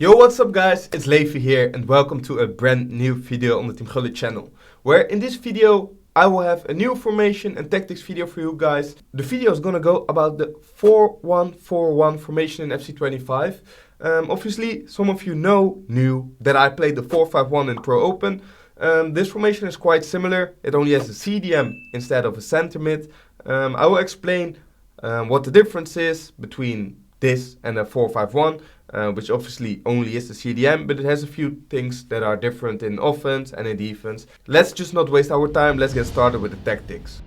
Yo, what's up guys, it's Levi here and welcome to a brand new video on the Team Gullit channel. Where in this video I will have a new formation and tactics video for you guys. The video is gonna go about the 4-1-4-1 formation in FC25. Obviously some of you knew that I played the 4-5-1 in Pro Open. This formation is quite similar, it only has a CDM instead of a center mid. I will explain what the difference is between this and a 4-5-1, which obviously only is the CDM, but it has a few things that are different in offense and in defense. Let's just not waste our time, let's get started with the tactics.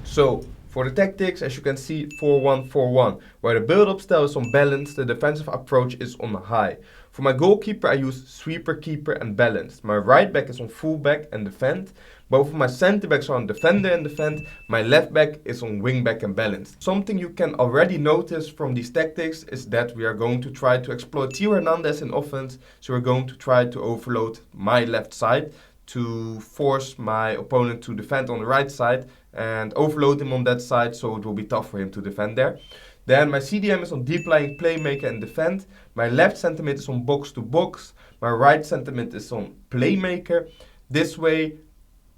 So, for the tactics, as you can see, 4-1-4-1, where the build-up style is on balance, the defensive approach is on high. For my goalkeeper, I use sweeper, keeper and balanced. My right back is on full back and defend. Both of my center backs are on defender and defend. My left back is on wing back and balanced. Something you can already notice from these tactics is that we are going to try to exploit Theo Hernandez in offense. So we're going to try to overload my left side to force my opponent to defend on the right side and overload him on that side, so it will be tough for him to defend there. Then my CDM is on deep lying playmaker and defend. My left center mid is on box to box. My right center mid is on playmaker. This way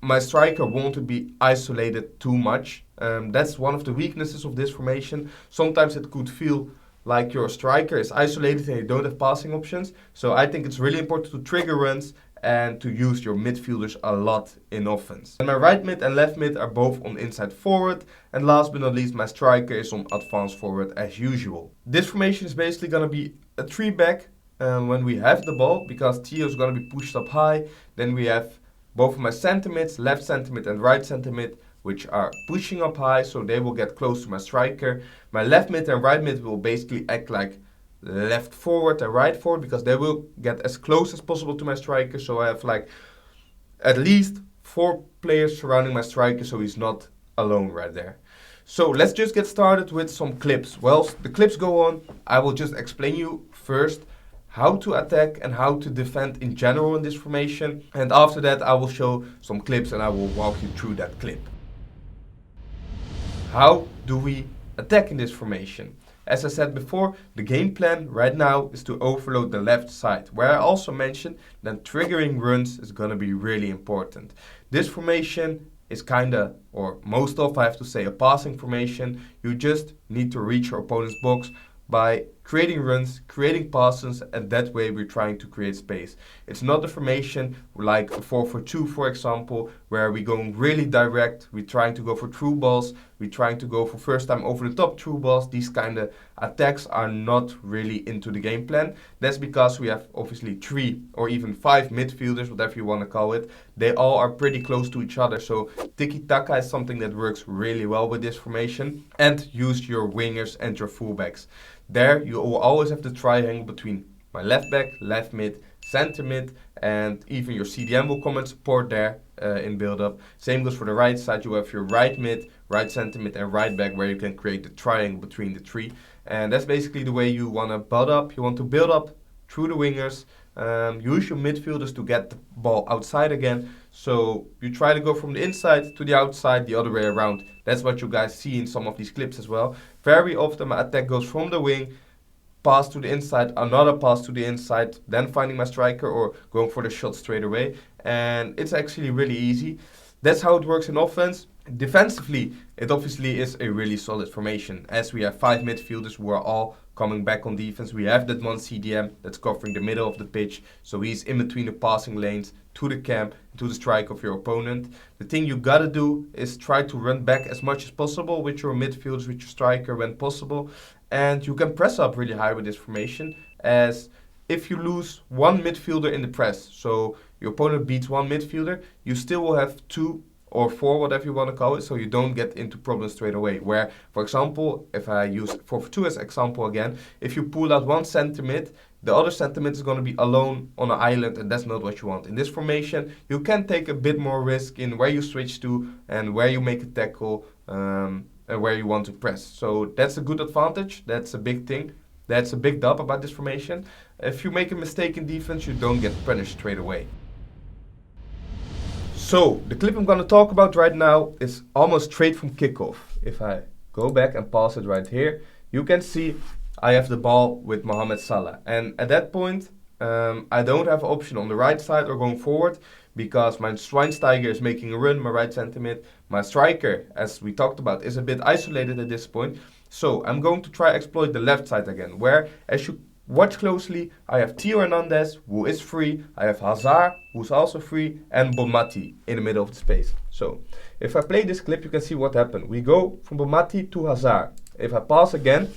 my striker won't be isolated too much. That's one of the weaknesses of this formation. Sometimes it could feel like your striker is isolated and you don't have passing options. So I think it's really important to trigger runs and to use your midfielders a lot in offense. And my right mid and left mid are both on inside forward. And last but not least, my striker is on advanced forward as usual. This formation is basically going to be a 3-back when we have the ball, because Theo is going to be pushed up high. Then we have both of my center mids, left center mid and right center mid, which are pushing up high, so they will get close to my striker. My left mid and right mid will basically act like left forward and right forward, because they will get as close as possible to my striker. So I have like at least 4 players surrounding my striker, so he's not alone right there. So let's just get started with some clips. Well, the clips go on, I will just explain you first how to attack and how to defend in general in this formation, and after that I will show some clips and I will walk you through that clip. How do we attack in this formation? As I said before, the game plan right now is to overload the left side, where I also mentioned that triggering runs is going to be really important. This formation is kinda, or most of, I have to say, a passing formation. You just need to reach your opponent's box by creating runs, creating passes, and that way we're trying to create space. It's not a formation like a 4-4-2, for example, where we're going really direct, we're trying to go for through balls, we're trying to go for first time over the top through balls. These kind of attacks are not really into the game plan. That's because we have obviously 3 or even 5 midfielders, whatever you want to call it. They all are pretty close to each other, so tiki-taka is something that works really well with this formation. And use your wingers and your fullbacks. There you will always have the triangle between my left back, left mid, center mid, and even your CDM will come and support there in build-up. Same goes for the right side. You have your right mid, right center mid, and right back, where you can create the triangle between the 3. And that's basically the way you want to build up. You want to build up through the wingers. Use your midfielders to get the ball outside again. So you try to go from the inside to the outside, the other way around. That's what you guys see in some of these clips as well. Very often my attack goes from the wing, pass to the inside, another pass to the inside, then finding my striker or going for the shot straight away. And it's actually really easy. That's how it works in offense. Defensively, it obviously is a really solid formation, as we have 5 midfielders who are all coming back on defense. We have that one CDM that's covering the middle of the pitch, so he's in between the passing lanes to the camp, to the strike of your opponent. The thing you gotta do is try to run back as much as possible with your midfielders, with your striker when possible. And you can press up really high with this formation, as if you lose 1 midfielder in the press, so your opponent beats 1 midfielder, you still will have 2 or 4, whatever you want to call it, so you don't get into problems straight away. Where, for example, if I use 4-4-2 as example again, if you pull out 1 center mid, the other center mid is going to be alone on an island, and that's not what you want. In this formation, you can take a bit more risk in where you switch to and where you make a tackle and where you want to press. So that's a good advantage, that's a big thing. That's a big dub about this formation. If you make a mistake in defense, you don't get punished straight away. So, the clip I'm going to talk about right now is almost straight from kickoff. If I go back and pause it right here, you can see I have the ball with Mohamed Salah. And at that point, I don't have an option on the right side or going forward because my Schweinsteiger is making a run, my right centre mid. My striker, as we talked about, is a bit isolated at this point. So I'm going to try exploit the left side again, where, as you watch closely, I have Theo Hernandez, who is free. I have Hazard, who's also free, and Bonmati in the middle of the space. So if I play this clip, you can see what happened. We go from Bonmati to Hazard. If I pass again,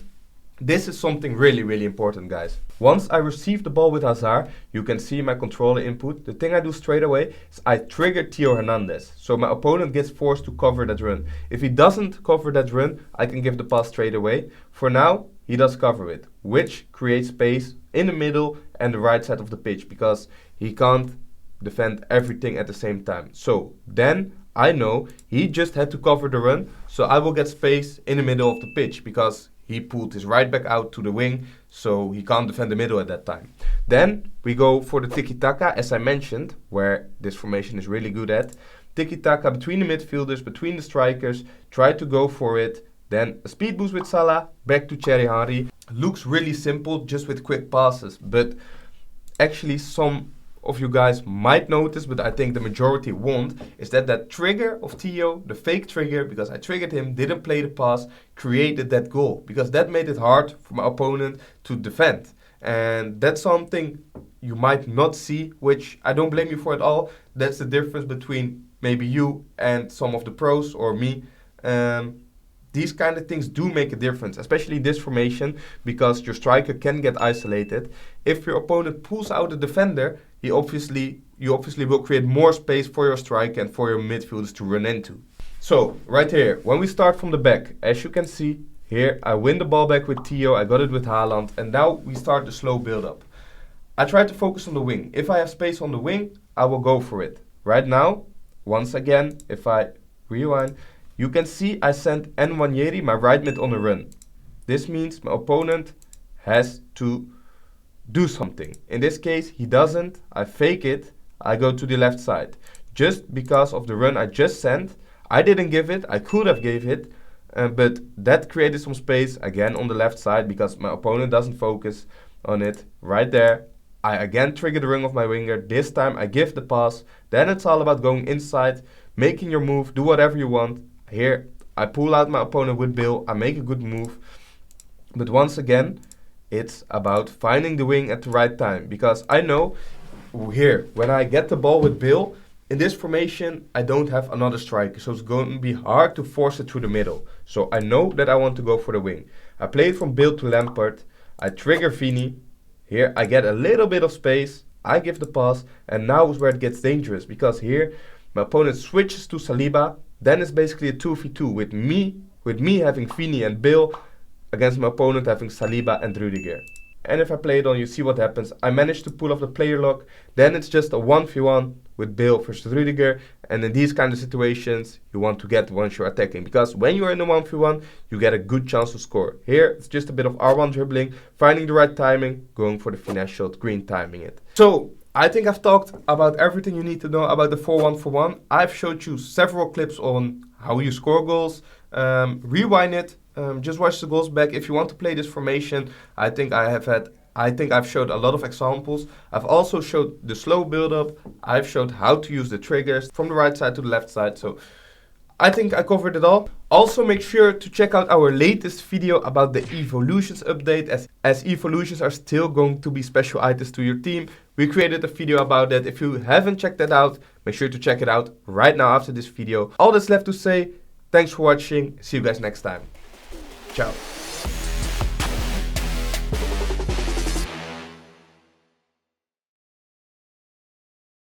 this is something really, really important, guys. Once I receive the ball with Hazard, you can see my controller input. The thing I do straight away is I trigger Theo Hernandez. So my opponent gets forced to cover that run. If he doesn't cover that run, I can give the pass straight away. For now, he does cover it, which creates space in the middle and the right side of the pitch because he can't defend everything at the same time. So then I know he just had to cover the run, so I will get space in the middle of the pitch because he pulled his right back out to the wing, so he can't defend the middle at that time. Then we go for the tiki-taka, as I mentioned, where this formation is really good at. Tiki-taka between the midfielders, between the strikers, try to go for it. Then a speed boost with Salah, back to Thierry Henry. Looks really simple, just with quick passes, but actually some of you guys might notice, but I think the majority won't, is that trigger of Theo, the fake trigger, because I triggered him, didn't play the pass, created that goal, because that made it hard for my opponent to defend. And that's something you might not see, which I don't blame you for at all. That's the difference between maybe you and some of the pros or me. These kind of things do make a difference, especially this formation, because your striker can get isolated. If your opponent pulls out a defender, you obviously will create more space for your striker and for your midfielders to run into. So, right here, when we start from the back, as you can see, here I win the ball back with Theo, I got it with Haaland, and now we start the slow build-up. I try to focus on the wing. If I have space on the wing, I will go for it. Right now, once again, if I rewind, you can see I sent Nwaneri, my right mid, on a run. This means my opponent has to do something. In this case, he doesn't. I fake it. I go to the left side. Just because of the run I just sent, I didn't give it. I could have gave it, but that created some space again on the left side because my opponent doesn't focus on it. Right there, I again trigger the run of my winger. This time I give the pass. Then it's all about going inside, making your move, do whatever you want. Here, I pull out my opponent with Bill, I make a good move. But once again, it's about finding the wing at the right time. Because I know, here, when I get the ball with Bill, in this formation, I don't have another striker. So it's going to be hard to force it through the middle. So I know that I want to go for the wing. I play it from Bill to Lampard. I trigger Vini. Here, I get a little bit of space. I give the pass. And now is where it gets dangerous. Because here, my opponent switches to Saliba. Then it's basically a 2v2 with me having Vini and Bill against my opponent having Saliba and Rudiger. And if I play it on, you see what happens. I managed to pull off the player lock. Then it's just a 1v1 with Bill versus Rudiger. And in these kind of situations, you want to get once you're attacking. Because when you're in a 1v1, you get a good chance to score. Here, it's just a bit of R1 dribbling, finding the right timing, going for the finesse shot, green timing it. So, I think I've talked about everything you need to know about the 4-1-4-1. I've showed you several clips on how you score goals. Rewind it. Just watch the goals back. If you want to play this formation, I think I've showed a lot of examples. I've also showed the slow build-up. I've showed how to use the triggers from the right side to the left side. So I think I covered it all. Also make sure to check out our latest video about the evolutions update as evolutions are still going to be special items to your team. We created a video about that. If you haven't checked that out, make sure to check it out right now after this video. All that's left to say, thanks for watching. See you guys next time. Ciao.